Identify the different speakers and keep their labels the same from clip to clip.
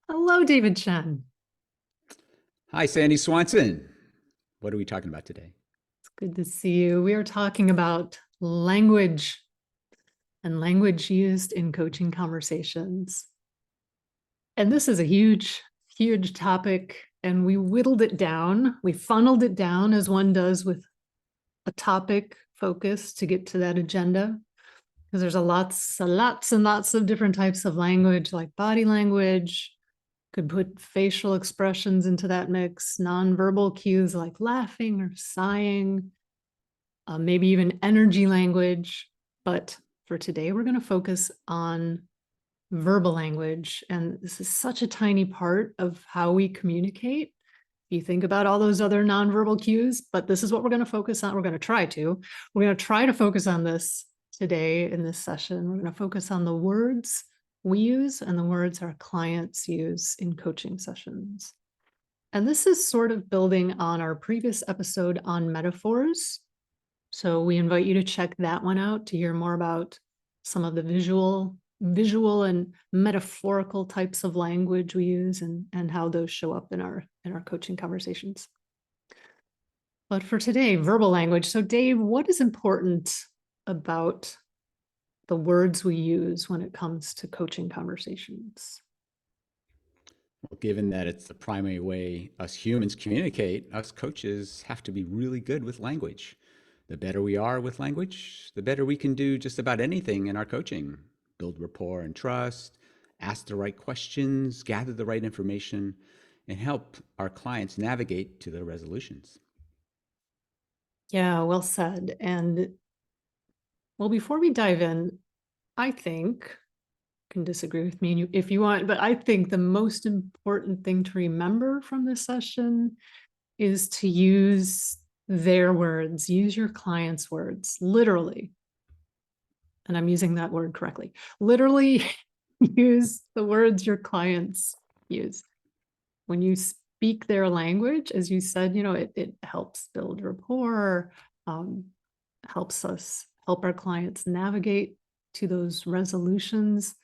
Speaker 1: Hello, David Chen.
Speaker 2: Hi, Sandy Swanson. What are we talking about today?
Speaker 1: It's good to see you. We are talking about language and language used in coaching conversations. And this is a huge, huge topic. And we whittled it down. We funneled it down as one does with a topic focus to get to that agenda. Because there's lots and lots of different types of language, like body language, could put facial expressions into that mix, nonverbal cues like laughing or sighing, maybe even energy language. But for today, we're going to focus on verbal language. And this is such a tiny part of how we communicate. You think about all those other nonverbal cues, but this is what we're going to focus on. We're going to try to. We're going to try to focus on this today in this session. We're going to focus on the words we use and the words our clients use in coaching sessions. And this is sort of building on our previous episode on metaphors. So we invite you to check that one out to hear more about some of the visual and metaphorical types of language we use and how those show up in our coaching conversations. But for today, verbal language. So Dave, what is important about the words we use when it comes to coaching conversations?
Speaker 2: Well, given that it's the primary way us humans communicate, us coaches have to be really good with language. The better we are with language, the better we can do just about anything in our coaching. Build rapport and trust, ask the right questions, gather the right information, and help our clients navigate to their resolutions.
Speaker 1: Yeah, well said. And well, before we dive in, I think can disagree with me if you want, but I think the most important thing to remember from this session is to use their words, use your client's words, literally. And I'm using that word correctly. Literally use the words your clients use. When you speak their language, as you said, it helps build rapport, um, help our clients navigate to those resolutions.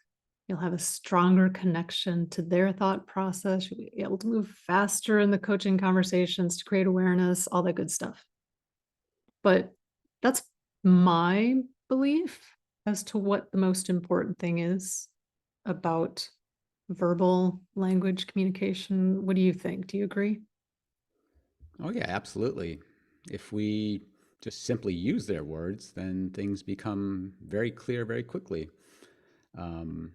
Speaker 1: You'll have a stronger connection to their thought process. You'll be able to move faster in the coaching conversations to create awareness, all that good stuff. But that's my belief as to what the most important thing is about verbal language communication. What do you think? Do you agree?
Speaker 2: Oh, yeah, absolutely. If we just simply use their words, then things become very clear very quickly. Um,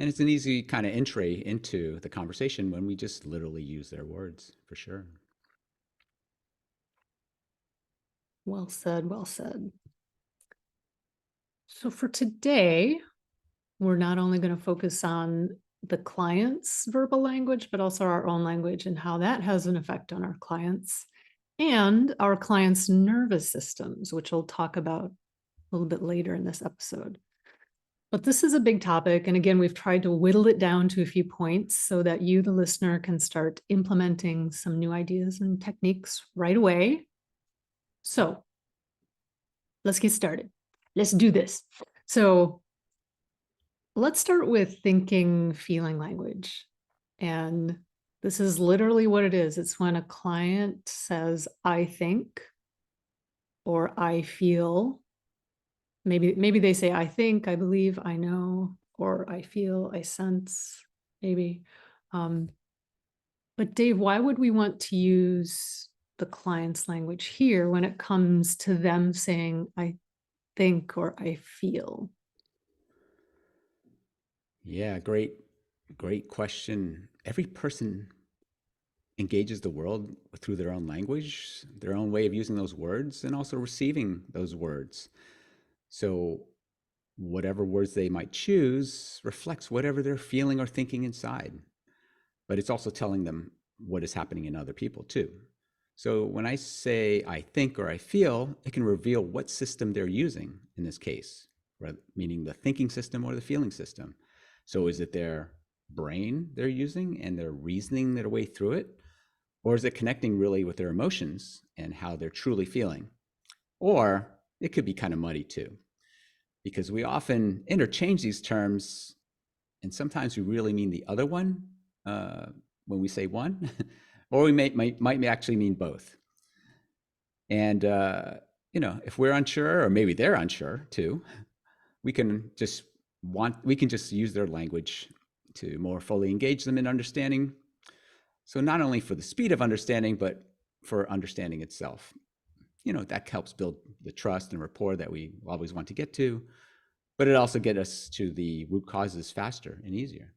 Speaker 2: and it's an easy kind of entry into the conversation when we just literally use their words, for sure.
Speaker 1: Well said, well said. So for today, we're not only going to focus on the client's verbal language, but also our own language and how that has an effect on our clients and our clients' nervous systems, which we'll talk about a little bit later in this episode. But this is a big topic. And again, we've tried to whittle it down to a few points so that you, the listener, can start implementing some new ideas and techniques right away. So let's get started. Let's do this. So let's start with thinking, feeling language. And this is literally what it is. It's when a client says, I think, or I feel. Maybe they say, I think, I believe, I know, or I feel, I sense, maybe. Um, but Dave, why would we want to use the client's language here when it comes to them saying, I think, or I feel?
Speaker 2: Yeah, great question. Every person engages the world through their own language, their own way of using those words, and also receiving those words. So, whatever words they might choose reflects whatever they're feeling or thinking inside. But it's also telling them what is happening in other people too. So, when I say I think or I feel, it can reveal what system they're using in this case, meaning the thinking system or the feeling system. So, is it their brain they're using and they're reasoning their way through it? Or is it connecting really with their emotions and how they're truly feeling? Or it could be kind of muddy too, because we often interchange these terms and sometimes we really mean the other one, uh, when we say one, or we might actually mean both. And if we're unsure, or maybe they're unsure too, we can just use their language to more fully engage them in understanding. So not only for the speed of understanding, but for understanding itself. That helps build the trust and rapport that we always want to get to, but it also gets us to the root causes faster and easier.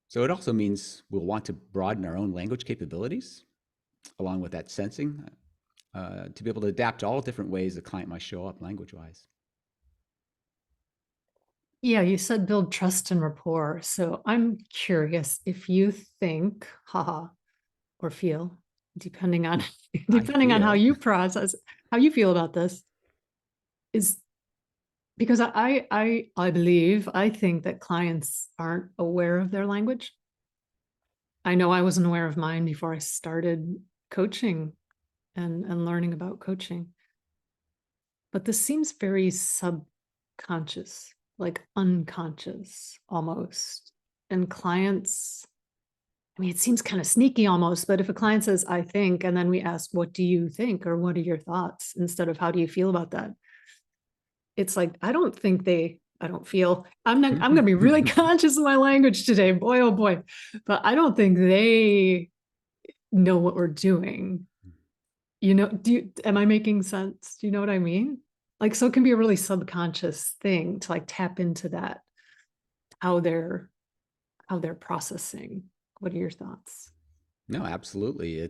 Speaker 2: So it also means we'll want to broaden our own language capabilities along with that sensing to be able to adapt to all different ways the client might show up language-wise.
Speaker 1: Yeah, you said build trust and rapport. So I'm curious if you think, haha, or feel, depending on
Speaker 2: I
Speaker 1: depending on how
Speaker 2: feel.
Speaker 1: you process, how you feel about this, is because I think that clients aren't aware of their language. I know I wasn't aware of mine before I started coaching and learning about coaching. But this seems very subconscious, like unconscious almost. And clients, I mean, it seems kind of sneaky almost, but if a client says, I think, and then we ask, what do you think? Or what are your thoughts? Instead of how do you feel about that? It's like, I don't feel, I'm going to be really conscious of my language today. Boy, oh boy. But I don't think they know what we're doing. Am I making sense? Do you know what I mean? Like, so it can be a really subconscious thing to like tap into that, how they're processing. What are your thoughts?
Speaker 2: No, absolutely.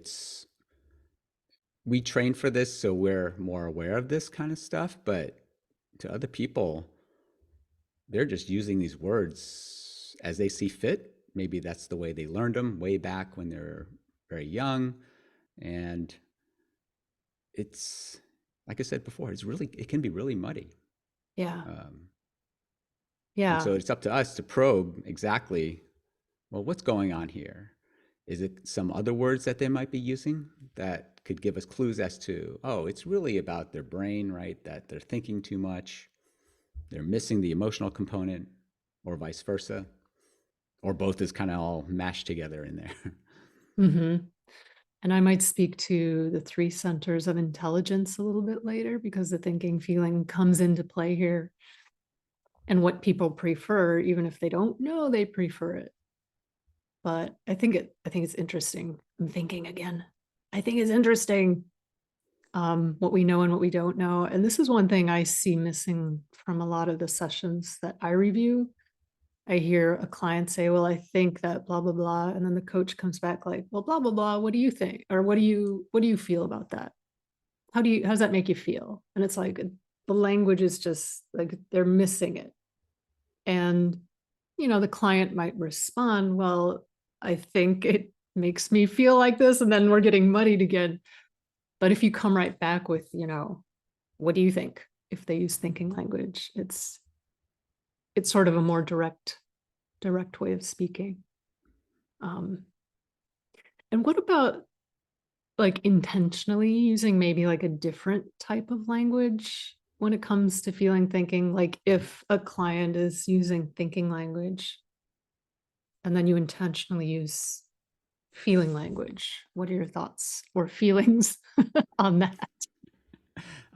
Speaker 2: We train for this, so we're more aware of this kind of stuff, but to other people, they're just using these words as they see fit. Maybe that's the way they learned them way back when they're very young. And it's, like I said before, it can be really muddy.
Speaker 1: Yeah.
Speaker 2: Um, and
Speaker 1: Yeah.
Speaker 2: so it's up to us to probe exactly, well, what's going on here? Is it some other words that they might be using that could give us clues as to, oh, it's really about their brain, right? That they're thinking too much, they're missing the emotional component, or vice versa, or both is kind of all mashed together in there.
Speaker 1: hmm And I might speak to the three centers of intelligence a little bit later because the thinking feeling comes into play here and what people prefer, even if they don't know they prefer it. But I think it's interesting. I'm thinking again. I think it's interesting what we know and what we don't know. And this is one thing I see missing from a lot of the sessions that I review. I hear a client say, well, I think that blah, blah, blah. And then the coach comes back like, well, blah, blah, blah. What do you think? Or what do you feel about that? How does that make you feel? And it's like the language is just like they're missing it. And, the client might respond, well, I think it makes me feel like this. And then we're getting muddied again. But if you come right back with, what do you think? If they use thinking language, it's sort of a more direct way of speaking. Um, and what about like intentionally using maybe like a different type of language when it comes to feeling thinking? Like if a client is using thinking language and then you intentionally use feeling language, what are your thoughts or feelings on that?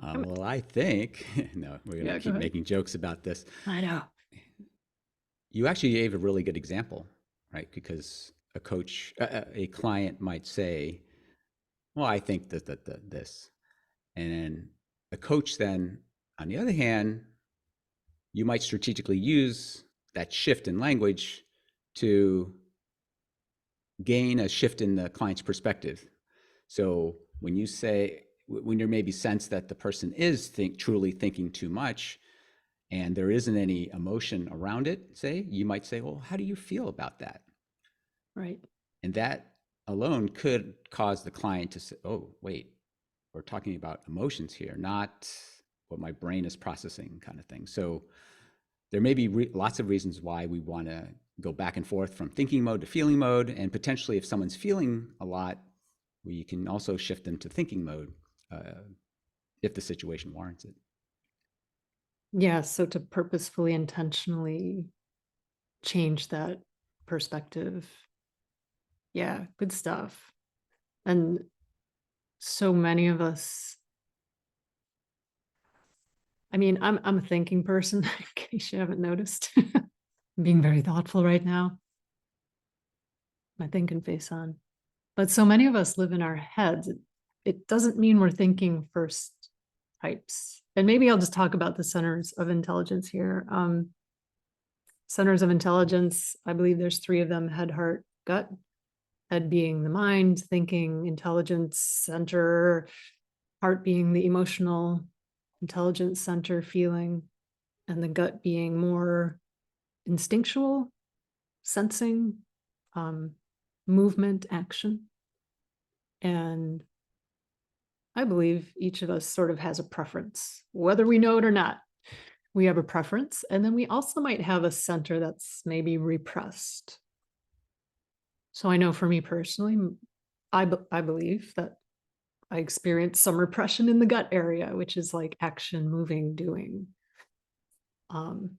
Speaker 2: Well, I think, no, we're going to
Speaker 1: Yeah, go
Speaker 2: keep
Speaker 1: ahead.
Speaker 2: making jokes about this.
Speaker 1: I know.
Speaker 2: You actually gave a really good example, right? Because a client might say, well, I think that this. And then a coach then, on the other hand, you might strategically use that shift in language to gain a shift in the client's perspective. So when you maybe sense that the person is truly thinking too much and there isn't any emotion around it, you might say, well, how do you feel about that?
Speaker 1: Right.
Speaker 2: And that alone could cause the client to say, oh, wait, we're talking about emotions here, not what my brain is processing kind of thing. So there may be lots of reasons why we want to go back and forth from thinking mode to feeling mode. And potentially, if someone's feeling a lot, we can also shift them to thinking mode if the situation warrants it.
Speaker 1: Yeah. So to purposefully, intentionally change that perspective. Yeah, good stuff. And so many of us, I mean, I'm a thinking person, in case you haven't noticed. I'm being very thoughtful right now. My thinking face on. But so many of us live in our heads. It doesn't mean we're thinking first types. And maybe I'll just talk about the centers of intelligence here. Centers of intelligence, I believe there's three of them: head, heart, gut. Head being the mind, thinking, intelligence center, heart being the emotional intelligence center, feeling, and the gut being more instinctual, sensing, um, movement, action. And I believe each of us sort of has a preference, whether we know it or not. We have a preference. And then we also might have a center that's maybe repressed. So I know for me personally, I believe that I experience some repression in the gut area, which is like action, moving, doing. Um,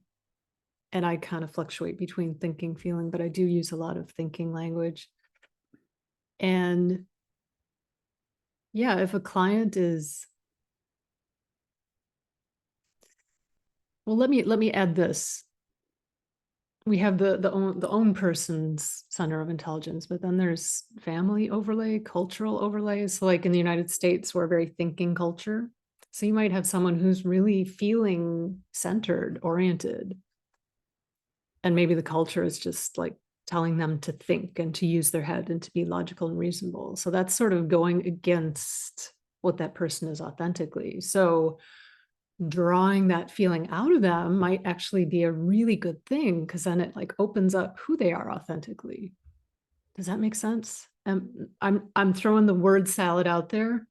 Speaker 1: and I kind of fluctuate between thinking, feeling, but I do use a lot of thinking language. And yeah, if a client is, well, let me add this. We have the own person's center of intelligence, but then there's family overlay, cultural overlay. So like in the United States, we're a very thinking culture. So you might have someone who's really feeling centered, oriented, and maybe the culture is just like telling them to think and to use their head and to be logical and reasonable. So that's sort of going against what that person is authentically. So drawing that feeling out of them might actually be a really good thing, because then it like opens up who they are authentically. Does that make sense? I'm throwing the word salad out there.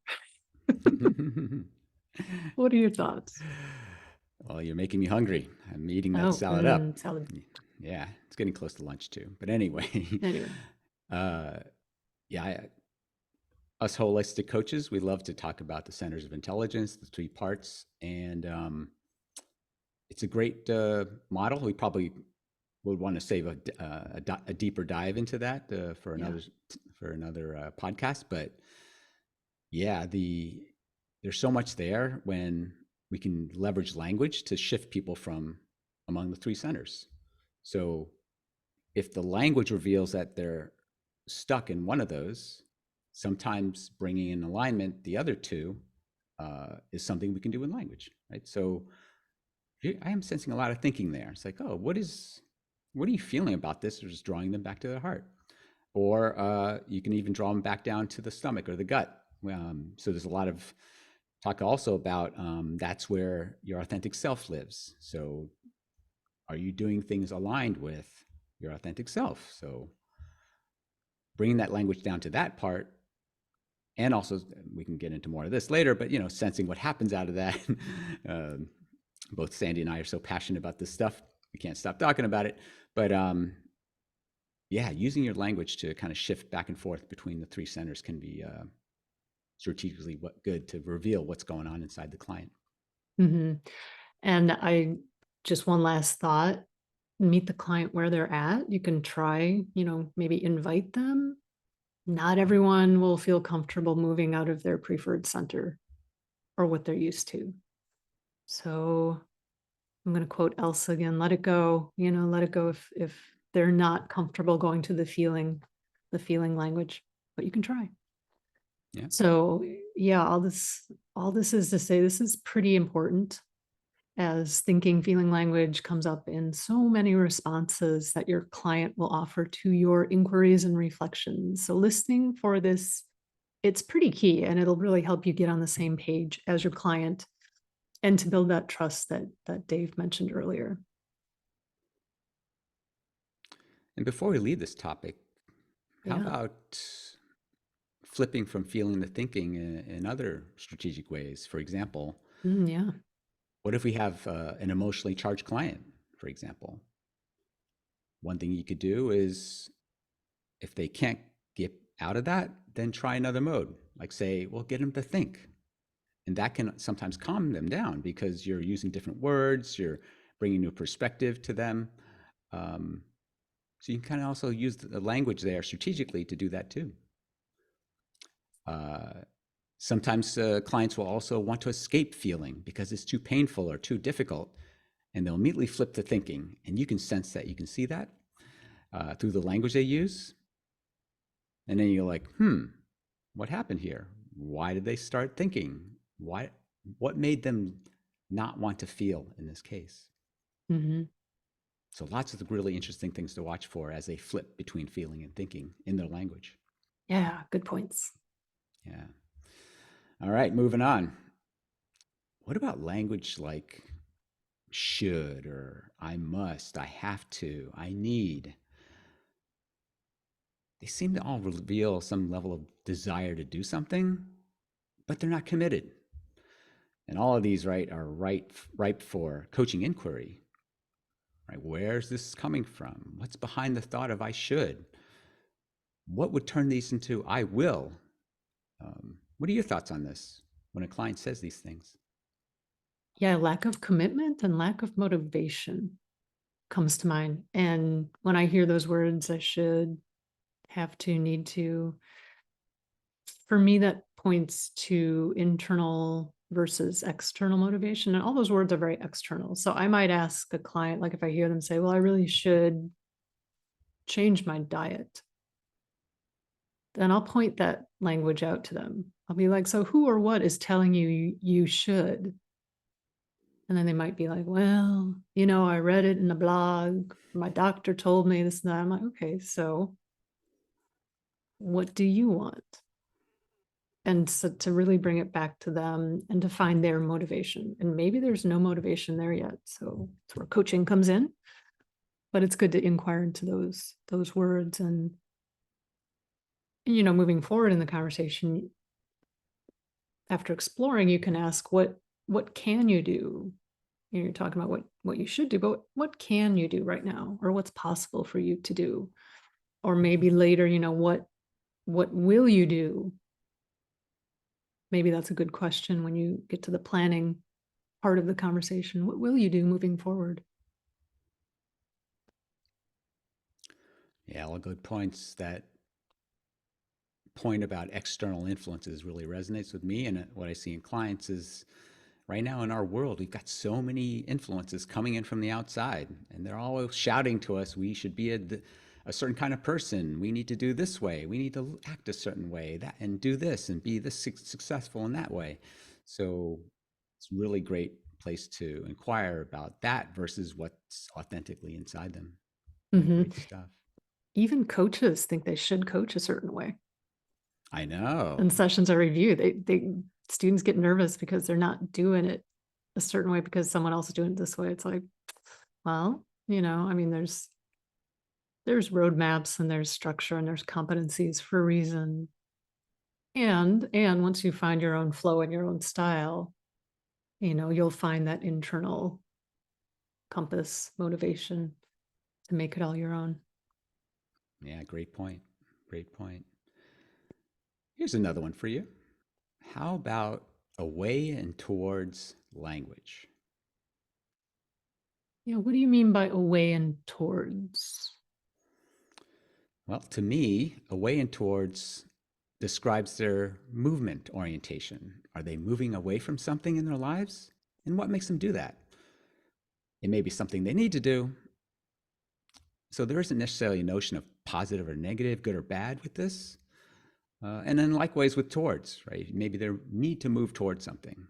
Speaker 1: What are your thoughts?
Speaker 2: Well, you're making me hungry. I'm eating that
Speaker 1: Oh,
Speaker 2: salad up.
Speaker 1: salad.
Speaker 2: Yeah, it's getting close to lunch too. But anyway,
Speaker 1: Anyway.
Speaker 2: uh, yeah, us holistic coaches, we love to talk about the centers of intelligence, the three parts, and it's a great model. We probably would want to save a deeper dive into that
Speaker 1: Yeah.
Speaker 2: for another podcast. But yeah, there's so much there when we can leverage language to shift people from among the three centers. So if the language reveals that they're stuck in one of those, sometimes bringing in alignment the other two is something we can do in language, right? So I am sensing a lot of thinking there. It's like, oh, what are you feeling about this? Or just drawing them back to the heart, or you can even draw them back down to the stomach or the gut. So there's a lot of talk also about that's where your authentic self lives. So are you doing things aligned with your authentic self? So bringing that language down to that part, and also we can get into more of this later, but sensing what happens out of that. um, Both Sandy and I are so passionate about this stuff, we can't stop talking about it. But yeah, using your language to kind of shift back and forth between the three centers can be strategically good to reveal what's going on inside the client.
Speaker 1: Mm-hmm. And I just one last thought, meet the client where they're at. You can try, maybe invite them. Not everyone will feel comfortable moving out of their preferred center or what they're used to. So I'm going to quote Elsa again, let it go, let it go if they're not comfortable going to the feeling language, but you can try.
Speaker 2: Yeah.
Speaker 1: So yeah, all this is to say this is pretty important, as thinking, feeling language comes up in so many responses that your client will offer to your inquiries and reflections. So listening for this, it's pretty key, and it'll really help you get on the same page as your client and to build that trust that Dave mentioned earlier.
Speaker 2: And before we leave this topic, how
Speaker 1: Yeah.
Speaker 2: about flipping from feeling to thinking in other strategic ways? For example,
Speaker 1: Yeah.
Speaker 2: what if we have an emotionally charged client, for example? One thing you could do is, if they can't get out of that, then try another mode. Like say, well, get them to think. And that can sometimes calm them down because you're using different words, you're bringing new perspective to them. Um, So you can kind of also use the language there strategically to do that too. Sometimes clients will also want to escape feeling because it's too painful or too difficult, and they'll immediately flip to thinking. And you can sense that, you can see that through the language they use. And then you're like, what happened here? Why did they start thinking? What made them not want to feel in this case?
Speaker 1: Mm-hmm.
Speaker 2: So lots of really interesting things to watch for as they flip between feeling and thinking in their language.
Speaker 1: Yeah, good points.
Speaker 2: Yeah. All right, moving on. What about language like should or I must, I have to, I need? They seem to all reveal some level of desire to do something, but they're not committed. And all of these, right, are ripe for coaching inquiry. Right? Where's this coming from? What's behind the thought of I should? What would turn these into I will? What are your thoughts on this when a client says these things?
Speaker 1: Yeah, lack of commitment and lack of motivation comes to mind. And when I hear those words, I should, have to, need to, for me, that points to internal versus external motivation. And all those words are very external. So I might ask a client, like if I hear them say, well, I really should change my diet, then I'll point that language out to them. I'll be like, so who or what is telling you you should? And then they might be like, well, I read it in a blog. My doctor told me this and that. I'm like, okay, so what do you want? And so to really bring it back to them and to find their motivation. And maybe there's no motivation there yet. So that's where coaching comes in. But it's good to inquire into those words. And moving forward in the conversation, after exploring, you can ask what can you do? You're talking about what you should do, but what can you do right now, or what's possible for you to do? Or maybe later, what will you do? Maybe that's a good question when you get to the planning part of the conversation. What will you do moving forward?
Speaker 2: Yeah, all good points. That point about external influences really resonates with me. And what I see in clients is right now in our world, we've got so many influences coming in from the outside, and they're all shouting to us, we should be a certain kind of person. We need to do this way. We need to act a certain way, that, and do this and be this successful in that way. So it's a really great place to inquire about that versus what's authentically inside them.
Speaker 1: Mm-hmm.
Speaker 2: Great stuff.
Speaker 1: Even coaches think they should coach a certain way.
Speaker 2: I know.
Speaker 1: In sessions of review, they students get nervous because they're not doing it a certain way because someone else is doing it this way. It's like, well, I mean, there's roadmaps and there's structure and there's competencies for a reason. And once you find your own flow and your own style, you'll find that internal compass motivation to make it all your own.
Speaker 2: Yeah, great point. Great point. Here's another one for you. How about away and towards language?
Speaker 1: What do you mean by away and towards?
Speaker 2: Well, to me, away and towards describes their movement orientation. Are they moving away from something in their lives? And what makes them do that? It may be something they need to do. So there isn't necessarily a notion of positive or negative, good or bad with this. And then likewise with towards, right? Maybe they need to move towards something.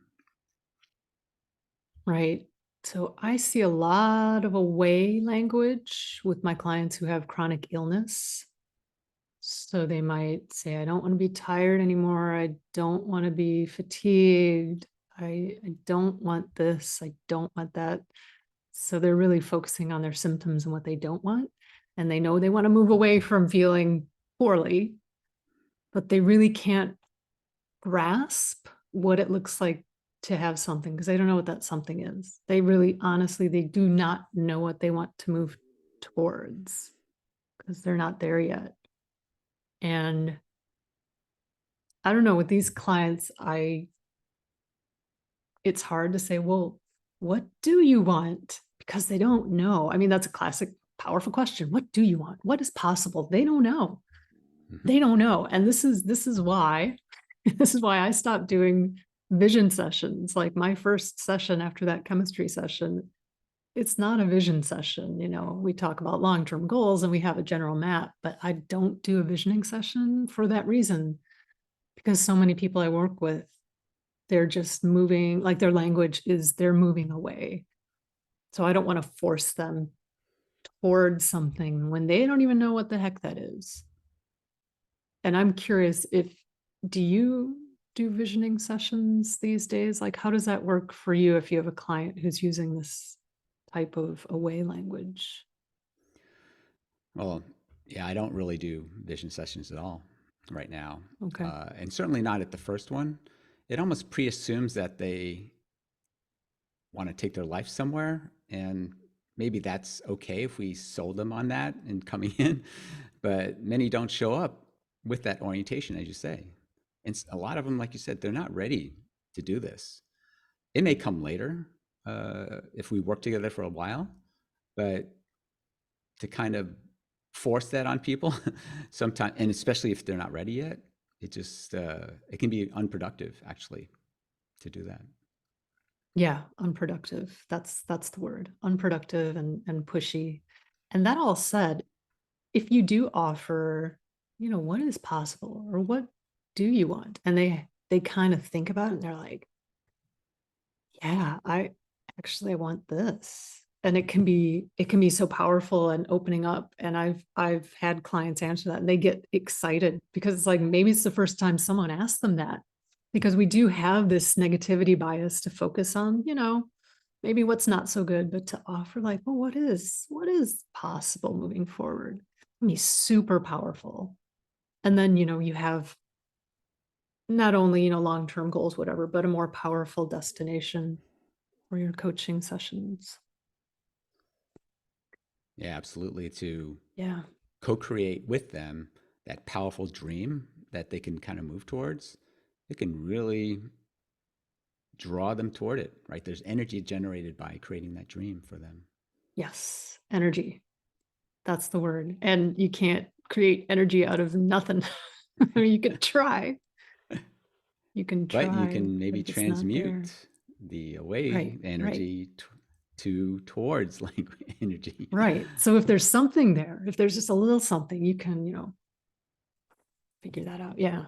Speaker 1: Right. So I see a lot of away language with my clients who have chronic illness. So they might say, I don't want to be tired anymore. I don't want to be fatigued. I don't want this. I don't want that. So they're really focusing on their symptoms and what they don't want. And they know they want to move away from feeling poorly, but they really can't grasp what it looks like to have something because they don't know what that something is. They really, honestly, they do not know what they want to move towards because they're not there yet. And I don't know, with these clients, it's hard to say, well, what do you want? Because they don't know. I mean, that's a classic powerful question. What do you want? What is possible? They don't know.
Speaker 2: Mhm.
Speaker 1: They don't know. And this is why this is why I stopped doing vision sessions. Like my first session after that chemistry session, it's not a vision session. We talk about long-term goals and we have a general map, but I don't do a visioning session for that reason, because so many people I work with, they're just moving, like their language is they're moving away. So I don't want to force them towards something when they don't even know what the heck that is. And I'm curious, if do you do visioning sessions these days? Like, how does that work for you if you have a client who's using this type of away language?
Speaker 2: Well, yeah, I don't really do vision sessions at all right now,
Speaker 1: Okay.
Speaker 2: and certainly not at the first one. It almost pre-assumes that they want to take their life somewhere, and maybe that's okay if we sold them on that and coming in, but many don't show up with that orientation, as you say. And a lot of them, like you said, they're not ready to do this. It may come later if we work together for a while, but to kind of force that on people sometimes, and especially if they're not ready yet, it can be unproductive actually to do that.
Speaker 1: Yeah, unproductive. That's the word. Unproductive and pushy. And that all said, if you do offer, what is possible or what do you want? And they kind of think about it and they're like, yeah, I want this. And it can be so powerful and opening up. And I've had clients answer that and they get excited because it's like maybe it's the first time someone asked them that. Because we do have this negativity bias to focus on, maybe what's not so good, but to offer like, well, what is possible moving forward? Can be super powerful. And then, you have not only, long-term goals, whatever, but a more powerful destination for your coaching sessions.
Speaker 2: Yeah, absolutely. To
Speaker 1: Yeah.
Speaker 2: co-create with them that powerful dream that they can kind of move towards, it can really draw them toward it, right? There's energy generated by creating that dream for them.
Speaker 1: Yes. Energy. That's the word. And you can't create energy out of nothing. I mean, you can try. You can
Speaker 2: But you
Speaker 1: try,
Speaker 2: can
Speaker 1: but
Speaker 2: maybe
Speaker 1: if it's not there.
Speaker 2: transmute the away
Speaker 1: Right. Right.
Speaker 2: energy to towards like energy.
Speaker 1: Right. So if there's something there, if there's just a little something, you can, figure that out. Yeah.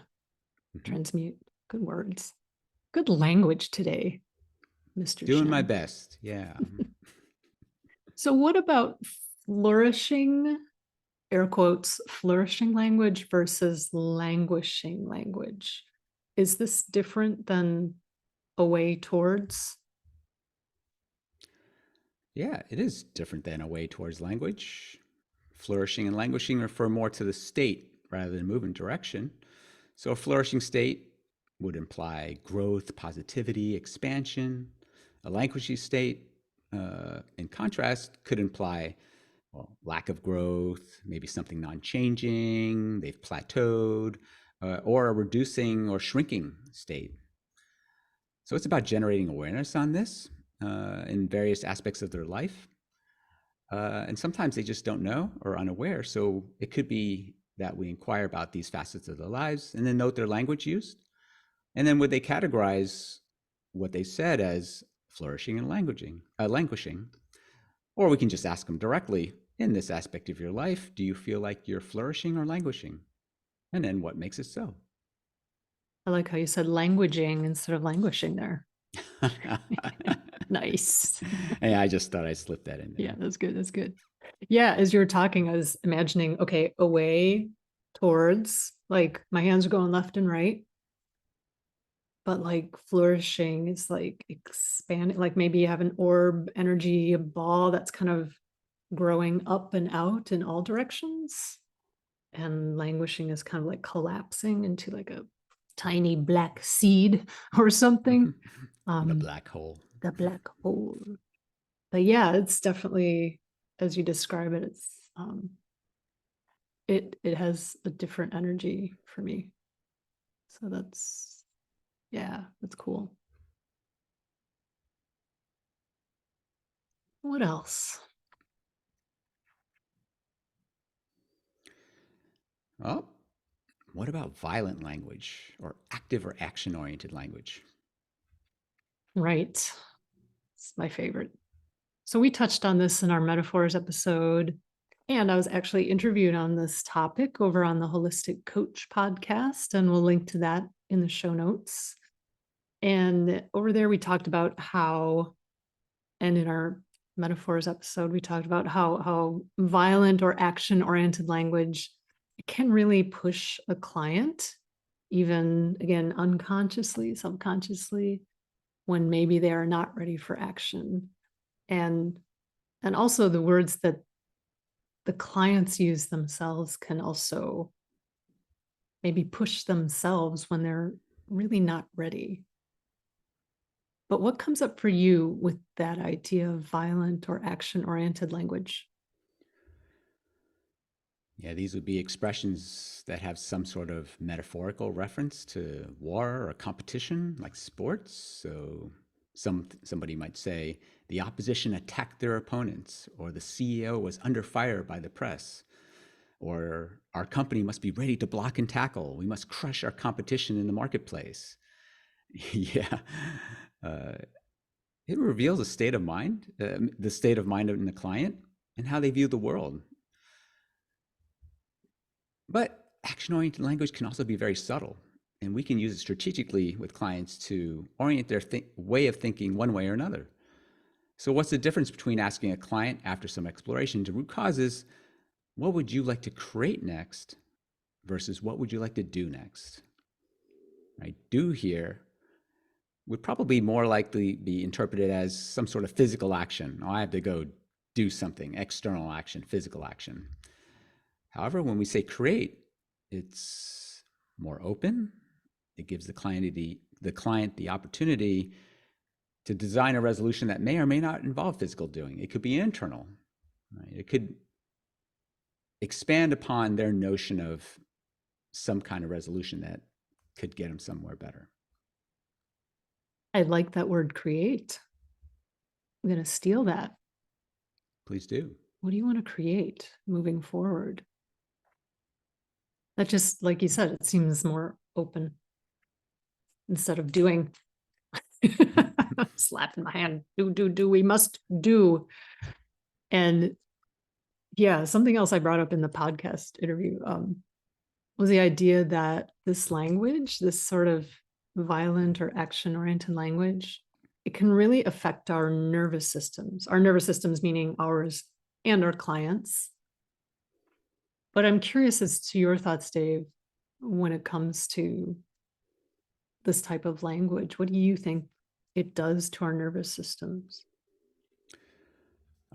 Speaker 2: Mhm.
Speaker 1: Transmute. Good words. Good language today, Mr.
Speaker 2: Doing my
Speaker 1: Shen.
Speaker 2: best. Yeah.
Speaker 1: So what about flourishing, air quotes, flourishing language versus languishing language? Is this different than away towards?
Speaker 2: Yeah, it is different than a way towards language. Flourishing and languishing refer more to the state rather than movement direction. So a flourishing state would imply growth, positivity, expansion. A languishing state, in contrast, could imply, well, lack of growth, maybe something non-changing, they've plateaued, or a reducing or shrinking state. So it's about generating awareness on this in various aspects of their life. And sometimes they just don't know or unaware. So it could be that we inquire about these facets of their lives and then note their language used. And then would they categorize what they said as flourishing and languishing? Or we can just ask them directly, in this aspect of your life, do you feel like you're flourishing or languishing? And then what makes it so?
Speaker 1: I like how you said languaging instead of languishing there. Nice.
Speaker 2: Yeah, I just thought I'd slip that in
Speaker 1: Yeah,
Speaker 2: there.
Speaker 1: that's good. That's good. Yeah, as you were talking, I was imagining, okay, away towards, like my hands are going left and right, but like flourishing is like expanding, like maybe you have an orb energy, a ball that's kind of growing up and out in all directions. And languishing is kind of like collapsing into like a tiny black seed or something.
Speaker 2: The
Speaker 1: Um,
Speaker 2: black hole.
Speaker 1: the black hole. But yeah, it's definitely, as you describe it, it has a different energy for me. So that's cool. What else?
Speaker 2: Oh, what about violent language or active or action oriented language?
Speaker 1: Right. It's my favorite. So we touched on this in our metaphors episode, and I was actually interviewed on this topic over on the Holistic Coach podcast, and we'll link to that in the show notes. And over there, we talked about how, and in our metaphors episode, we talked about how violent or action oriented language can really push a client, even again, unconsciously, subconsciously, when maybe they are not ready for action. And also the words that the clients use themselves can also maybe push themselves when they're really not ready. But what comes up for you with that idea of violent or action oriented language?
Speaker 2: Yeah, these would be expressions that have some sort of metaphorical reference to war or competition, like sports. So somebody might say the opposition attacked their opponents, or the CEO was under fire by the press, or our company must be ready to block and tackle. We must crush our competition in the marketplace. Yeah. Uh, it reveals a state of mind, the state of mind in the client and how they view the world. But action-oriented language can also be very subtle, and we can use it strategically with clients to orient their way of thinking one way or another. So what's the difference between asking a client after some exploration to root causes, what would you like to create next, versus what would you like to do next? Right? Do here would probably more likely be interpreted as some sort of physical action. Oh, I have to go do something, external action, physical action. However, when we say create, it's more open. It gives the client the opportunity to design a resolution that may or may not involve physical doing. It could be internal. Right? It could expand upon their notion of some kind of resolution that could get them somewhere better.
Speaker 1: I like that word create. I'm going to steal that.
Speaker 2: Please do.
Speaker 1: What do you want to create moving forward? That just, like you said, it seems more open instead of doing. Slapping my hand. Do. We must do. And yeah, something else I brought up in the podcast interview was the idea that this language, this sort of violent or action-oriented language, it can really affect our nervous systems meaning ours and our clients. But I'm curious as to your thoughts, Dave, when it comes to this type of language. What do you think it does to our nervous systems?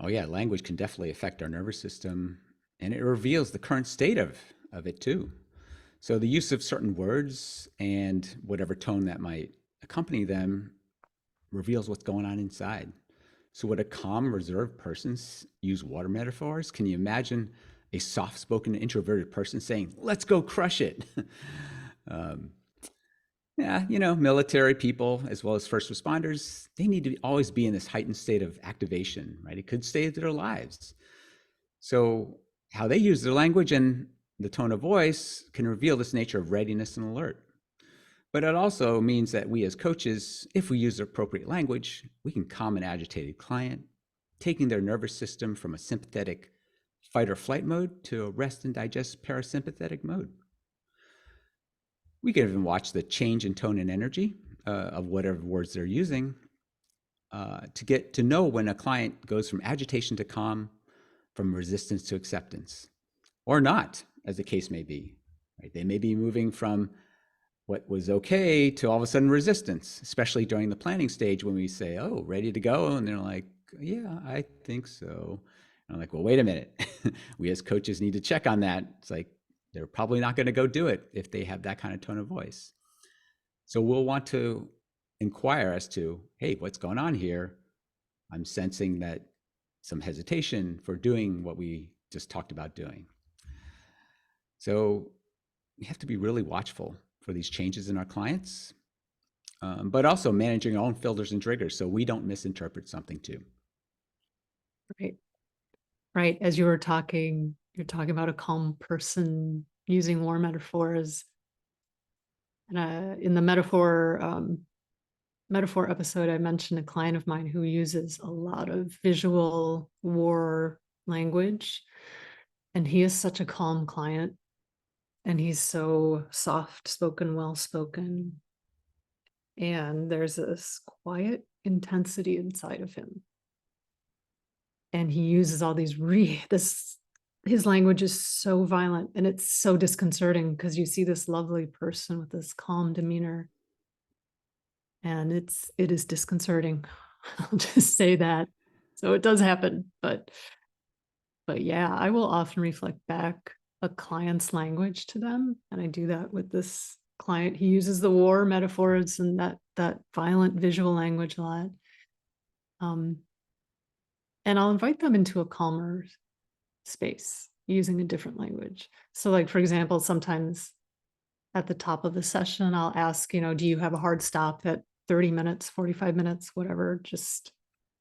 Speaker 2: Oh yeah, language can definitely affect our nervous system, and it reveals the current state of it too. So the use of certain words and whatever tone that might accompany them reveals what's going on inside. So would a calm, reserved person use water metaphors? Can you imagine a soft-spoken, introverted person saying, "Let's go crush it"? um, yeah, military people as well as first responders, they need to always be in this heightened state of activation, right? It could save their lives. So how they use their language and the tone of voice can reveal this nature of readiness and alert. But it also means that we as coaches, if we use the appropriate language, we can calm an agitated client, taking their nervous system from a sympathetic fight or flight mode to a rest and digest parasympathetic mode. We can even watch the change in tone and energy of whatever words they're using to get to know when a client goes from agitation to calm, from resistance to acceptance, or not, as the case may be. Right? They may be moving from what was okay to all of a sudden resistance, especially during the planning stage when we say, "Oh, ready to go," and they're like, "Yeah, I think so." And I'm like, "Well, wait a minute. We as coaches need to check on that." It's like they're probably not going to go do it if they have that kind of tone of voice. So we'll want to inquire as to, "Hey, what's going on here? I'm sensing that some hesitation for doing what we just talked about doing." So we have to be really watchful for these changes in our clients, but also managing our own filters and triggers so we don't misinterpret something too.
Speaker 1: Right. Right. As you were talking, you're talking about a calm person using war metaphors. And in the metaphor episode, I mentioned a client of mine who uses a lot of visual war language. And he is such a calm client. And he's so soft spoken, well spoken. And there's this quiet intensity inside of him. And he uses all these his language is so violent and it's so disconcerting because you see this lovely person with this calm demeanor. And it is disconcerting. I'll just say that. So it does happen, but yeah, I will often reflect back a client's language to them, and I do that with this client. He uses the war metaphors and that violent visual language a lot. And I'll invite them into a calmer space using a different language. So, like, for example, sometimes at the top of the session, I'll ask, do you have a hard stop at 30 minutes, 45 minutes, whatever, just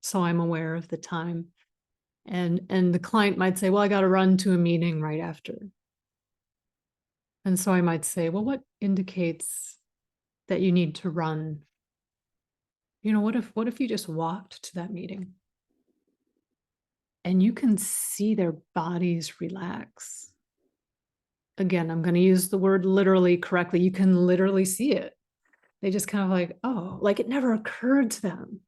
Speaker 1: so I'm aware of the time. And the client might say, well, I got to run to a meeting right after. And so I might say, well, what indicates that you need to run? What if you just walked to that meeting and you can see their bodies relax? Again, I'm going to use the word literally correctly. You can literally see it. They just kind of like, oh, like it never occurred to them.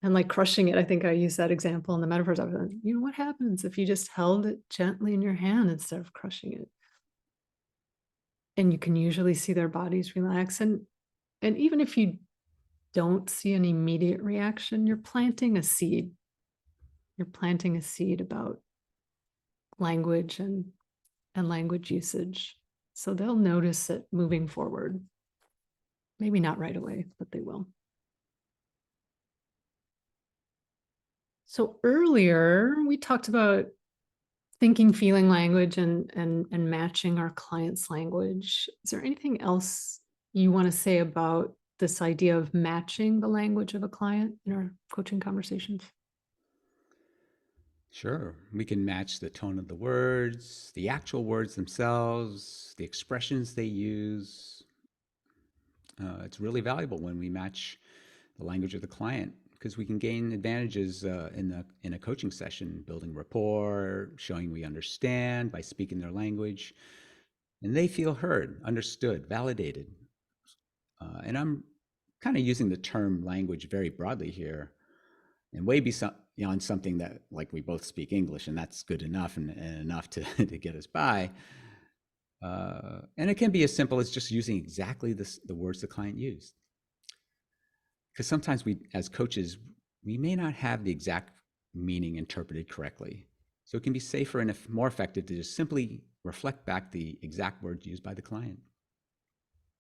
Speaker 1: And like crushing it, I think I used that example in the metaphors. I was like, what happens if you just held it gently in your hand instead of crushing it? And you can usually see their bodies relax. And even if you don't see an immediate reaction, you're planting a seed. You're planting a seed about language and language usage. So they'll notice it moving forward. Maybe not right away, but they will. So earlier we talked about thinking, feeling language and matching our client's language. Is there anything else you want to say about this idea of matching the language of a client in our coaching conversations?
Speaker 2: Sure. We can match the tone of the words, the actual words themselves, the expressions they use. It's really valuable when we match the language of the client because we can gain advantages in a coaching session, building rapport, showing we understand by speaking their language, and they feel heard, understood, validated. And I'm kind of using the term language very broadly here, and way beyond something that like we both speak English, and that's good enough and enough to to get us by. And it can be as simple as just using exactly the words the client used. Because sometimes we, as coaches, we may not have the exact meaning interpreted correctly. So it can be safer and more effective to just simply reflect back the exact words used by the client.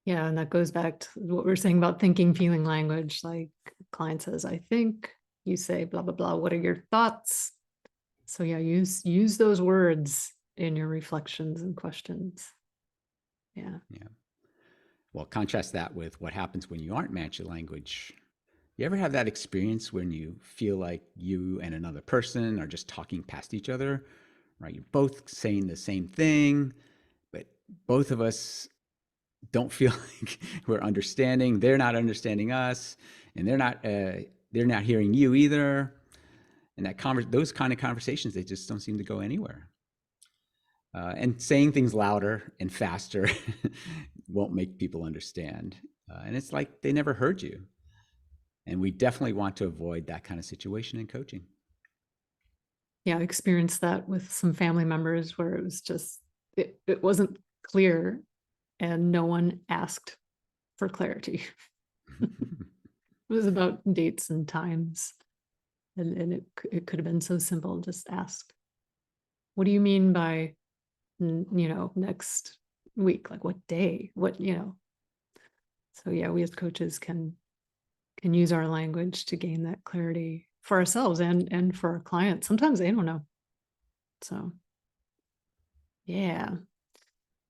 Speaker 1: Yeah, and that goes back to what we were saying about thinking, feeling language. Like client says, I think, you say blah, blah, blah. What are your thoughts? So yeah, use those words in your reflections and questions. Yeah.
Speaker 2: Yeah. Well, contrast that with what happens when you aren't matching language. You ever have that experience when you feel like you and another person are just talking past each other, right? You're both saying the same thing, but both of us don't feel like we're understanding. They're not understanding us, and they're not hearing you either. And those kind of conversations, they just don't seem to go anywhere. And saying things louder and faster won't make people understand. And it's like they never heard you. And we definitely want to avoid that kind of situation in coaching.
Speaker 1: Yeah, I experienced that with some family members where it was just, it wasn't clear and no one asked for clarity. It was about dates and times. And it could have been so simple. Just ask, what do you mean by, next week? Like what day? So yeah, we as coaches can use our language to gain that clarity for ourselves and for our clients. Sometimes they don't know. So yeah.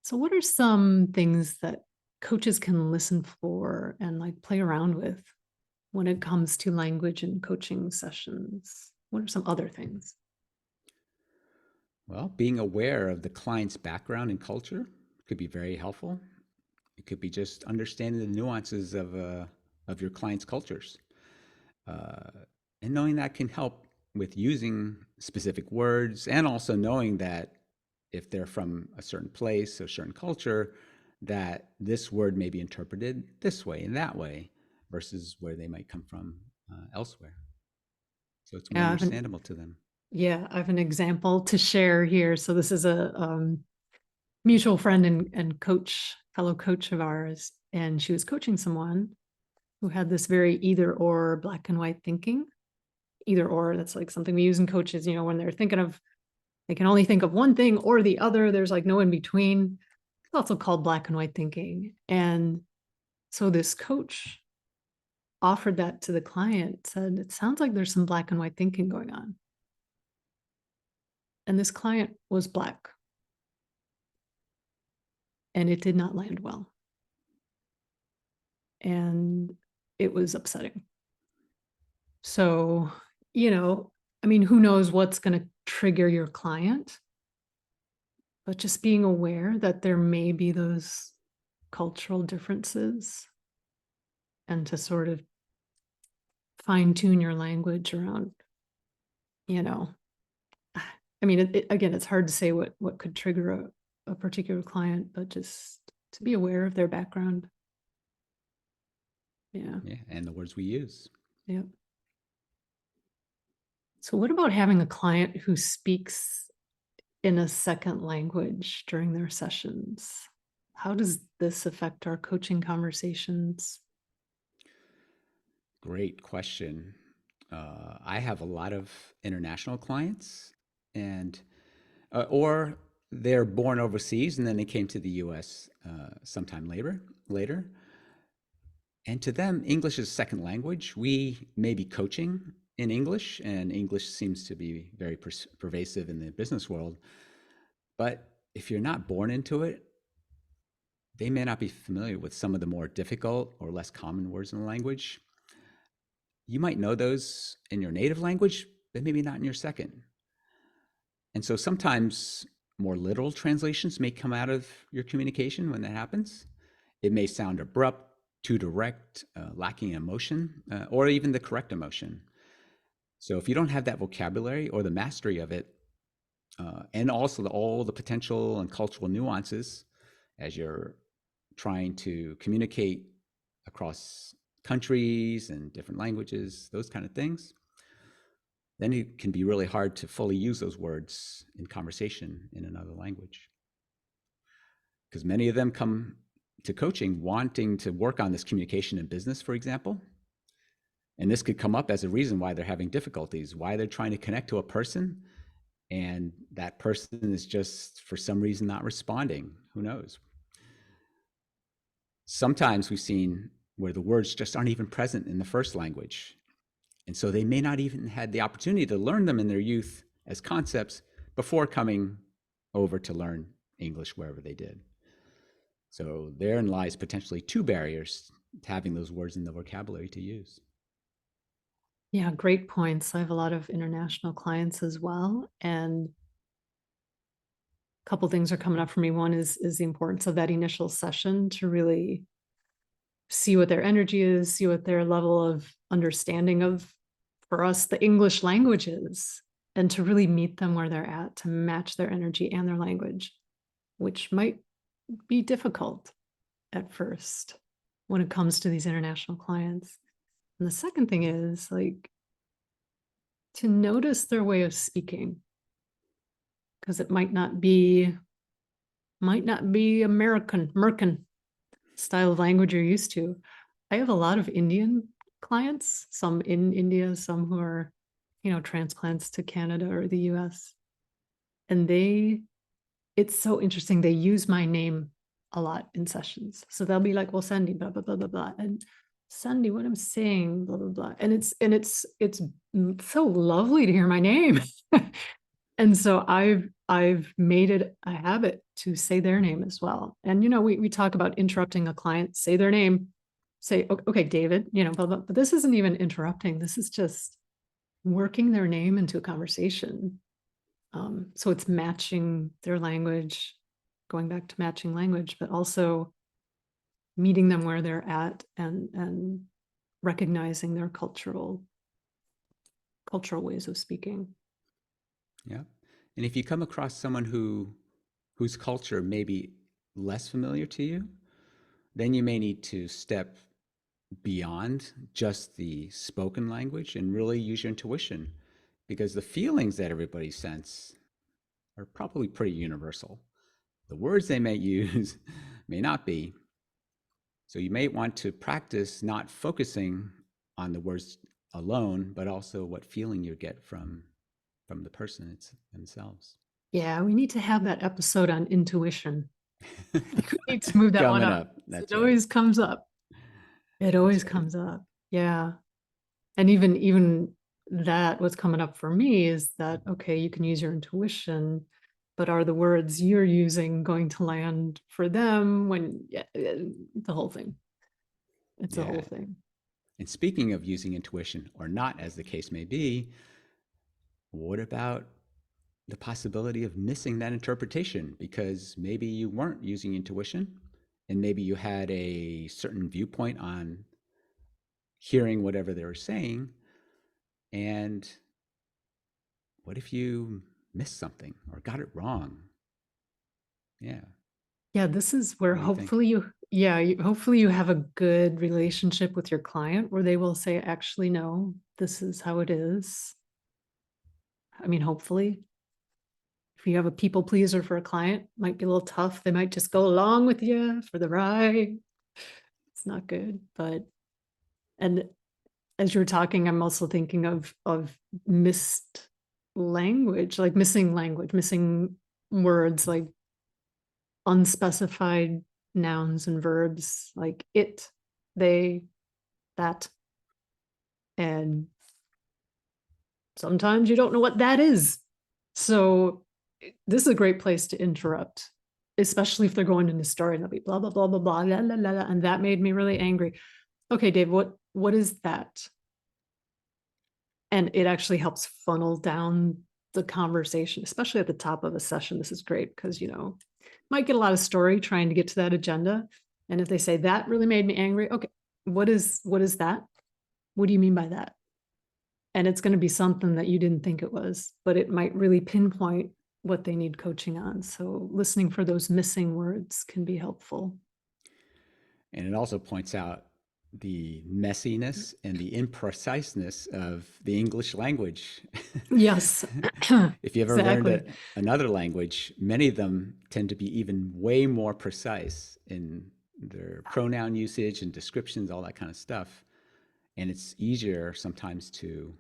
Speaker 1: So what are some things that coaches can listen for and like play around with when it comes to language and coaching sessions? What are some other things?
Speaker 2: Well, being aware of the client's background and culture could be very helpful. It could be just understanding the nuances of your client's cultures. Uh, and knowing that can help with using specific words, and also knowing that if they're from a certain place or certain culture, that this word may be interpreted this way and that way versus where they might come from elsewhere. So it's more
Speaker 1: Yeah,
Speaker 2: understandable to them.
Speaker 1: I have an example to share here. So this is a mutual friend and fellow coach of ours, and she was coaching someone who had this very either or black and white thinking. Either or, that's like something we use in coaches, when they're thinking of, they can only think of one thing or the other. There's like no in between. It's also called black and white thinking. And so this coach offered that to the client, said, it sounds like there's some black and white thinking going on. And this client was Black. And it did not land well. And it was upsetting. So, who knows what's going to trigger your client, but just being aware that there may be those cultural differences and to sort of fine tune your language around, again, it's hard to say what could trigger a particular client, but just to be aware of their background. Yeah.
Speaker 2: Yeah, and the words we use.
Speaker 1: Yep. So what about having a client who speaks in a second language during their sessions? How does this affect our coaching conversations?
Speaker 2: Great question. I have a lot of international clients, and or they're born overseas and then they came to the U.S. Sometime later. And to them, English is second language. We may be coaching in English, and English seems to be very pervasive in the business world. But if you're not born into it, they may not be familiar with some of the more difficult or less common words in the language. You might know those in your native language, but maybe not in your second. And so sometimes more literal translations may come out of your communication when that happens. It may sound abrupt, too direct, lacking emotion, or even the correct emotion. So if you don't have that vocabulary or the mastery of it, and also all the potential and cultural nuances as you're trying to communicate across countries and different languages, those kind of things, then it can be really hard to fully use those words in conversation in another language. Because many of them come to coaching wanting to work on this communication in business, for example. And this could come up as a reason why they're having difficulties, why they're trying to connect to a person, and that person is just for some reason not responding. Who knows? Sometimes we've seen where the words just aren't even present in the first language. And so they may not even had the opportunity to learn them in their youth as concepts before coming over to learn English wherever they did. So therein lies potentially two barriers to having those words in the vocabulary to use.
Speaker 1: Yeah, great points. I have a lot of international clients as well. And a couple things are coming up for me. One is the importance of that initial session to really see what their energy is, see what their level of understanding of, for us, the English language is, and to really meet them where they're at, to match their energy and their language, which might be difficult at first when it comes to these international clients. And the second thing is like to notice their way of speaking, because it might not be American style of language you're used to. I have a lot of Indian clients, some in India, some who are, transplants to Canada or the US. And it's so interesting. They use my name a lot in sessions. So they'll be like, well, Sandy, blah, blah, blah, blah, blah. And Sandy, what I'm saying, blah, blah, blah. And it's so lovely to hear my name. And so I've made it a habit to say their name as well. And we talk about interrupting a client, say their name, say, okay, David, blah, blah. But this isn't even interrupting. This is just working their name into a conversation. So it's matching their language, going back to matching language, but also meeting them where they're at and recognizing their cultural ways of speaking.
Speaker 2: Yeah. And if you come across someone whose culture may be less familiar to you, then you may need to step beyond just the spoken language and really use your intuition, because the feelings that everybody sense are probably pretty universal. The words they may use may not be. So you may want to practice not focusing on the words alone, but also what feeling you get from the person themselves.
Speaker 1: Yeah, we need to have that episode on intuition. We need to move that one
Speaker 2: Coming
Speaker 1: up.
Speaker 2: up. That's
Speaker 1: It
Speaker 2: right.
Speaker 1: always comes up. It
Speaker 2: That's
Speaker 1: always
Speaker 2: right.
Speaker 1: comes up. Yeah. And even that, what's coming up for me is that, okay, you can use your intuition, but are the words you're using going to land for them when, yeah, the whole thing. It's a whole
Speaker 2: Yeah.
Speaker 1: thing.
Speaker 2: And speaking of using intuition or not, as the case may be, what about the possibility of missing that interpretation because maybe you weren't using intuition and maybe you had a certain viewpoint on hearing whatever they were saying? And what if you missed something or got it wrong? Yeah.
Speaker 1: Yeah, this is where
Speaker 2: What do you think?
Speaker 1: hopefully hopefully you have a good relationship with your client where they will say, actually, no, this is how it is. I mean, hopefully, if you have a people pleaser for a client, might be a little tough. They might just go along with you for the ride. It's not good. But and as you're talking, I'm also thinking of missed language, like missing language, missing words, like unspecified nouns and verbs, like it, they, that. And sometimes you don't know what that is. So this is a great place to interrupt, especially if they're going into story and they'll be blah, blah, blah, blah, blah, la, la, la, la, and that made me really angry. Okay, Dave, what is that? And it actually helps funnel down the conversation, especially at the top of a session. This is great because, might get a lot of story trying to get to that agenda. And if they say that really made me angry, okay, what is that? What do you mean by that? And it's going to be something that you didn't think it was, but it might really pinpoint what they need coaching on. So listening for those missing words can be helpful.
Speaker 2: And it also points out the messiness and the impreciseness of the English language.
Speaker 1: Yes,
Speaker 2: If you ever learned
Speaker 1: exactly.
Speaker 2: another language, many of them tend to be even way more precise in their pronoun usage and descriptions, all that kind of stuff. And it's easier sometimes to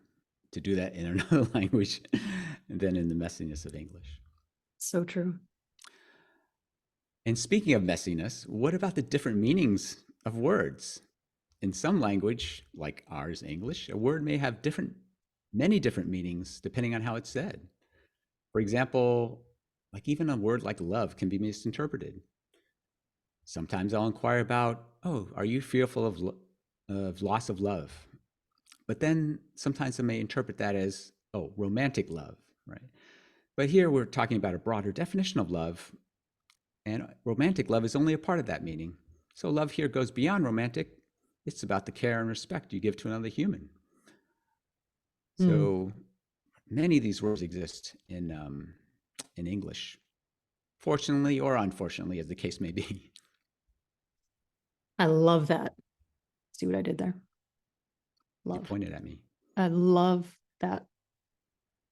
Speaker 2: do that in another language than in the messiness of English.
Speaker 1: So true.
Speaker 2: And speaking of messiness, what about the different meanings of words? In some language, like ours, English, a word may have many different meanings depending on how it's said. For example, like even a word like love can be misinterpreted. Sometimes I'll inquire about, oh, are you fearful of loss of love? But then sometimes I may interpret that as, oh, romantic love, right? But here we're talking about a broader definition of love, and romantic love is only a part of that meaning. So love here goes beyond romantic. It's about the care and respect you give to another human.
Speaker 1: Mm,
Speaker 2: So many of these words exist in English, fortunately or unfortunately, as the case may be.
Speaker 1: I love that. See what I did there?
Speaker 2: You
Speaker 1: Love.
Speaker 2: pointed at me.
Speaker 1: I love that.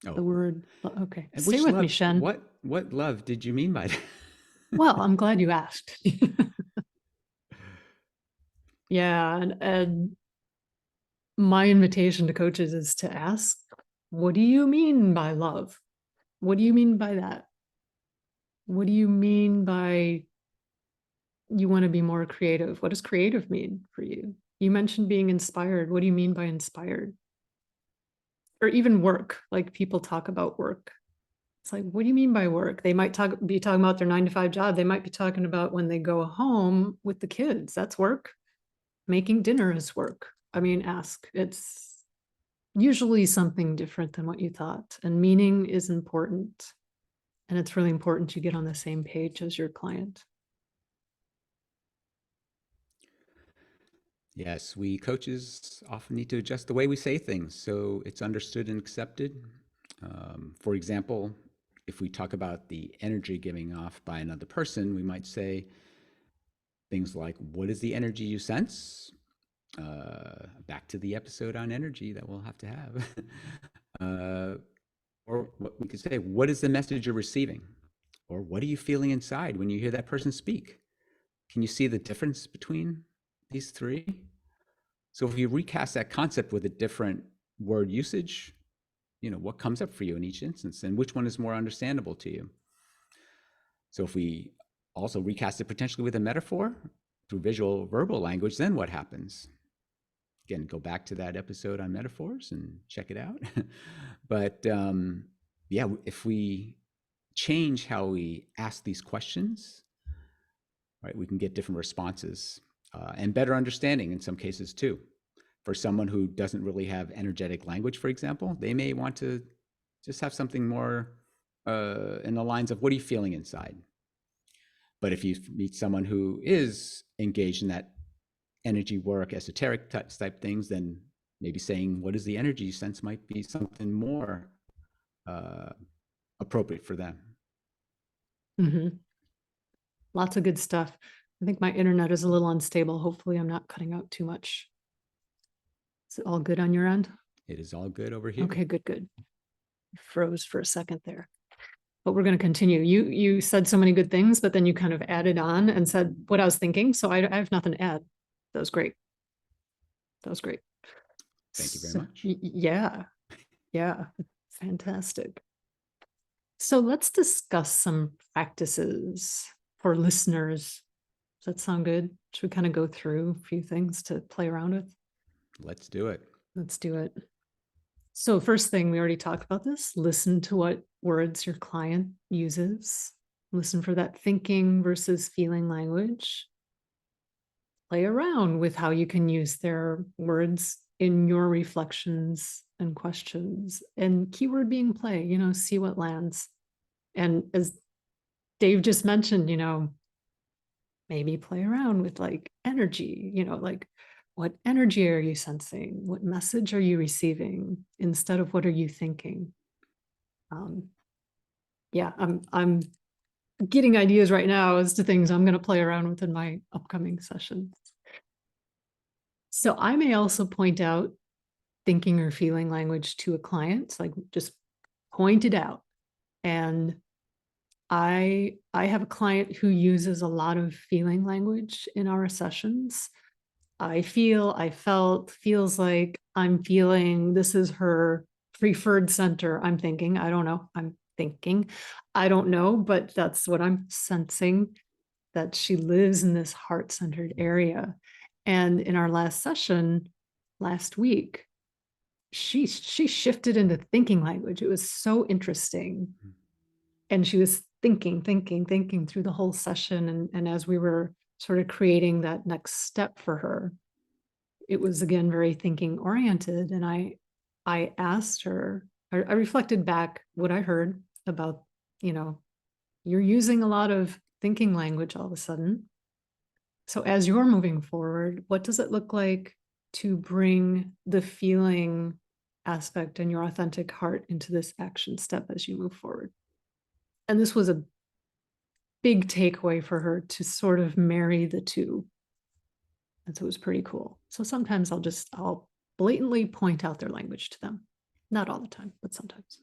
Speaker 2: Oh,
Speaker 1: The word. Okay.
Speaker 2: and
Speaker 1: Stay
Speaker 2: which
Speaker 1: with me,
Speaker 2: love?
Speaker 1: Shen.
Speaker 2: What love did you mean by that?
Speaker 1: Well, I'm glad you asked. Yeah. And my invitation to coaches is to ask, what do you mean by love? What do you mean by that? What do you mean by you want to be more creative? What does creative mean for you? You mentioned being inspired. What do you mean by inspired? Or even work, like people talk about work. It's like, what do you mean by work? They might be talking about their 9 to 5 job. They might be talking about when they go home with the kids. That's work. Making dinner is work. I mean, ask. usually something different than what you thought. And meaning is important. And it's really important you get on the same page as your client.
Speaker 2: Yes, we coaches often need to adjust the way we say things so it's understood and accepted. For example, if we talk about the energy giving off by another person, we might say things like, "What is the energy you sense?" Back to the episode on energy that we'll have to have. uh, or what we could say, "What is the message you're receiving?" Or "What are you feeling inside when you hear that person speak?" Can you see the difference between these three? So if you recast that concept with a different word usage, what comes up for you in each instance and which one is more understandable to you? So if we also recast it potentially with a metaphor through visual verbal language, then what happens? Again, go back to that episode on metaphors and check it out. But yeah, if we change how we ask these questions, right, we can get different responses and better understanding in some cases too. For someone who doesn't really have energetic language, for example, they may want to just have something more in the lines of, "What are you feeling inside?" But if you meet someone who is engaged in that energy work, esoteric type things, then maybe saying, "What is the energy you sense?" might be something more uh, appropriate for them.
Speaker 1: Mm-hmm. Lots of good stuff. I think my internet is a little unstable. Hopefully I'm not cutting out too much. Is it all good on your end?
Speaker 2: It is all good over here.
Speaker 1: Okay, good, good. Froze for a second there. But we're going to continue. You said so many good things, but then you kind of added on and said what I was thinking. So I have nothing to add. That was great. That was great.
Speaker 2: Thank you very
Speaker 1: So,
Speaker 2: much.
Speaker 1: yeah. Yeah. Fantastic. So let's discuss some practices for listeners. Does that sound good? Should we kind of go through a few things to play around with?
Speaker 2: Let's do it.
Speaker 1: Let's do it. So first thing, we already talked about this. Listen to what words your client uses. Listen for that thinking versus feeling language. Play around with how you can use their words in your reflections and questions. And keyword being play, see what lands. And as Dave just mentioned, maybe play around with like energy, like what energy are you sensing? What message are you receiving instead of what are you thinking? Yeah, I'm getting ideas right now as to things I'm going to play around with in my upcoming sessions. So I may also point out thinking or feeling language to a client, like just point it out. And I have a client who uses a lot of feeling language in our sessions. I feel, I felt, feels like, I'm feeling. This is her preferred center. I'm thinking, I don't know. I'm thinking, I don't know, but that's what I'm sensing, that she lives in this heart-centered area. And in our last session last week, she shifted into thinking language. It was so interesting. And she was thinking through the whole session. And as we were sort of creating that next step for her, it was again very thinking oriented. And I asked her, I reflected back what I heard about, you're using a lot of thinking language all of a sudden. So as you're moving forward, what does it look like to bring the feeling aspect and your authentic heart into this action step as you move forward? And this was a big takeaway for her to sort of marry the two. And so it was pretty cool. So sometimes I'll blatantly point out their language to them. Not all the time, but sometimes.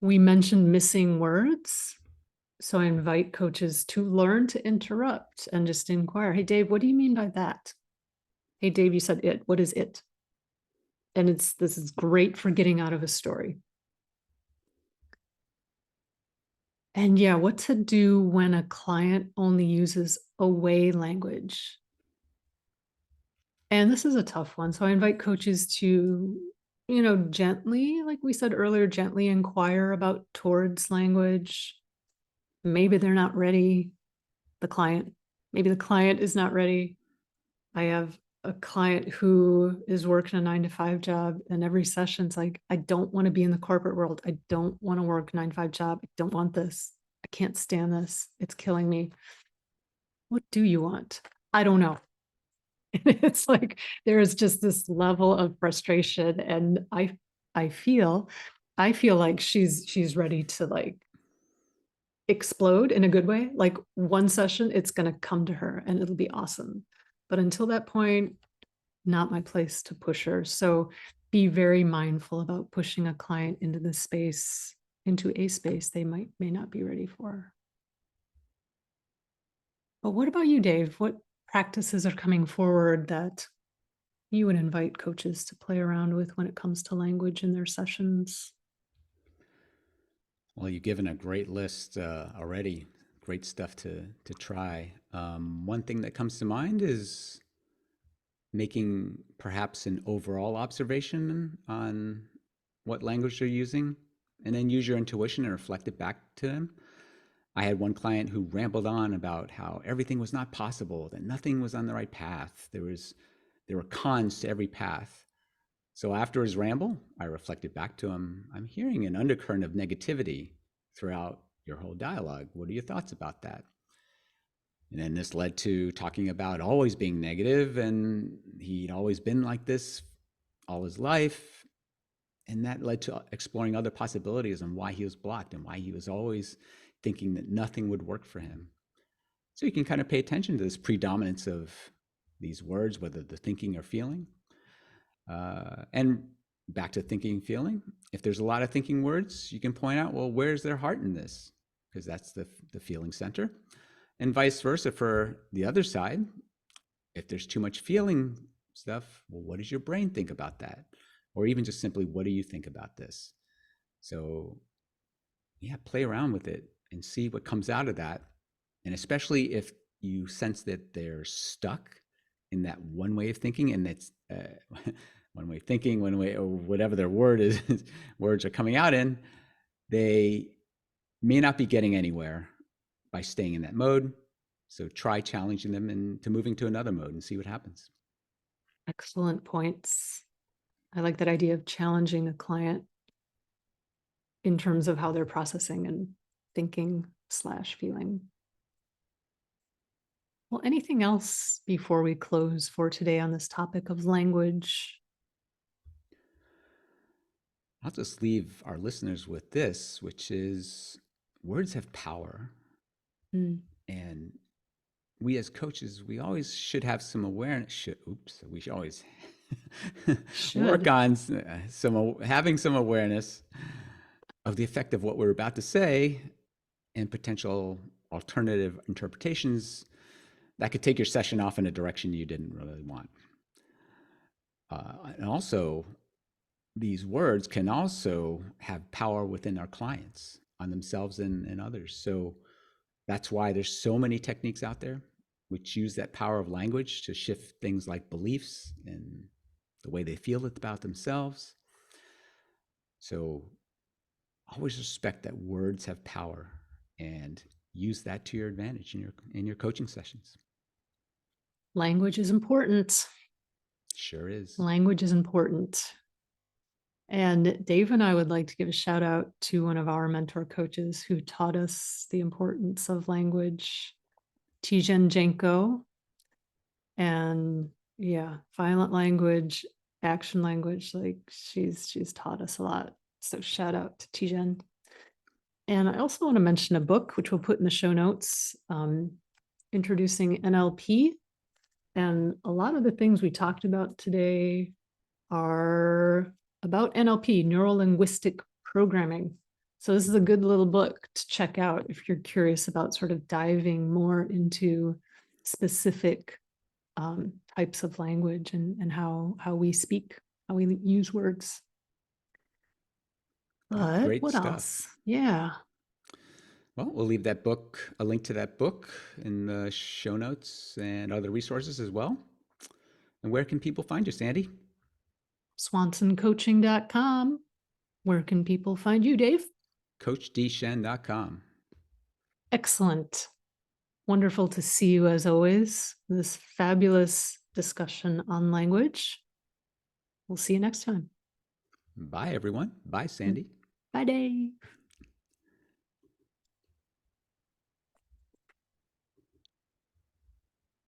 Speaker 1: We mentioned missing words. So I invite coaches to learn to interrupt and just inquire. Hey, Dave, what do you mean by that? Hey, Dave, you said it. What is it? And this is great for getting out of a story. And yeah, what to do when a client only uses away language. And this is a tough one. So I invite coaches to, gently, like we said earlier, gently inquire about towards language. Maybe they're not ready, the client. Maybe the client is not ready. I have a client who is working a 9 to 5 job, and every session's like, I don't want to be in the corporate world. I don't want to work 9 to 5 job. I don't want this. I can't stand this. It's killing me. What do you want? I don't know. It's like there is just this level of frustration, and I feel I feel like she's ready to like explode in a good way. Like one session, it's going to come to her and it'll be awesome. But until that point, not my place to push her. So be very mindful about pushing a client into the space, into a space they may not be ready for. But what about you, Dave? What practices are coming forward that you would invite coaches to play around with when it comes to language in their sessions?
Speaker 2: Well, you've given a great list already. Great stuff to try. One thing that comes to mind is making perhaps an overall observation on what language they're using, and then use your intuition and reflect it back to them. I had one client who rambled on about how everything was not possible, that nothing was on the right path. There were cons to every path. So after his ramble, I reflected back to him, I'm hearing an undercurrent of negativity throughout your whole dialogue. What are your thoughts about that? And then this led to talking about always being negative, and he'd always been like this all his life. And that led to exploring other possibilities on why he was blocked and why he was always thinking that nothing would work for him. So you can kind of pay attention to this predominance of these words, whether they're thinking or feeling. And back to thinking and feeling. If there's a lot of thinking words, you can point out, well, where's their heart in this? Because that's the feeling center. And vice versa for the other side. If there's too much feeling stuff, well, what does your brain think about that? Or even just simply, what do you think about this? So yeah, play around with it and see what comes out of that. And especially if you sense that they're stuck in that one way of thinking, and that's one way of thinking, one way, or whatever their word is, words are coming out in, they may not be getting anywhere by staying in that mode. So try challenging them into moving to another mode and see what happens.
Speaker 1: Excellent points. I like that idea of challenging a client in terms of how they're processing and thinking/feeling. Well, anything else before we close for today on this topic of language?
Speaker 2: I'll just leave our listeners with this, which is words have power.
Speaker 1: Mm.
Speaker 2: And we as coaches, we always should have some awareness. We should always work on having some awareness of the effect of what we're about to say and potential alternative interpretations that could take your session off in a direction you didn't really want. And also, these words can also have power within our clients on themselves and others. So that's why there's so many techniques out there which use that power of language to shift things like beliefs and the way they feel about themselves. So always respect that words have power and use that to your advantage in your coaching sessions.
Speaker 1: Language is important.
Speaker 2: Sure is.
Speaker 1: Language is important. And Dave and I would like to give a shout out to one of our mentor coaches who taught us the importance of language, Tijen Jenko. And yeah, violent language, action language, like she's taught us a lot. So shout out to Tijen. And I also want to mention a book, which we'll put in the show notes, introducing NLP. And a lot of the things we talked about today are about NLP, neuro linguistic programming. So this is a good little book to check out if you're curious about sort of diving more into specific types of language and how we speak, how we use words. But
Speaker 2: Great
Speaker 1: what
Speaker 2: stuff.
Speaker 1: else? Yeah.
Speaker 2: Well, we'll leave that book, a link to that book in the show notes and other resources as well. And where can people find you, Sandy?
Speaker 1: SwansonCoaching.com. Where can people find you, Dave?
Speaker 2: CoachDshen.com.
Speaker 1: Excellent. Wonderful to see you as always. This fabulous discussion on language. We'll see you next time.
Speaker 2: Bye, everyone. Bye, Sandy.
Speaker 1: Bye day.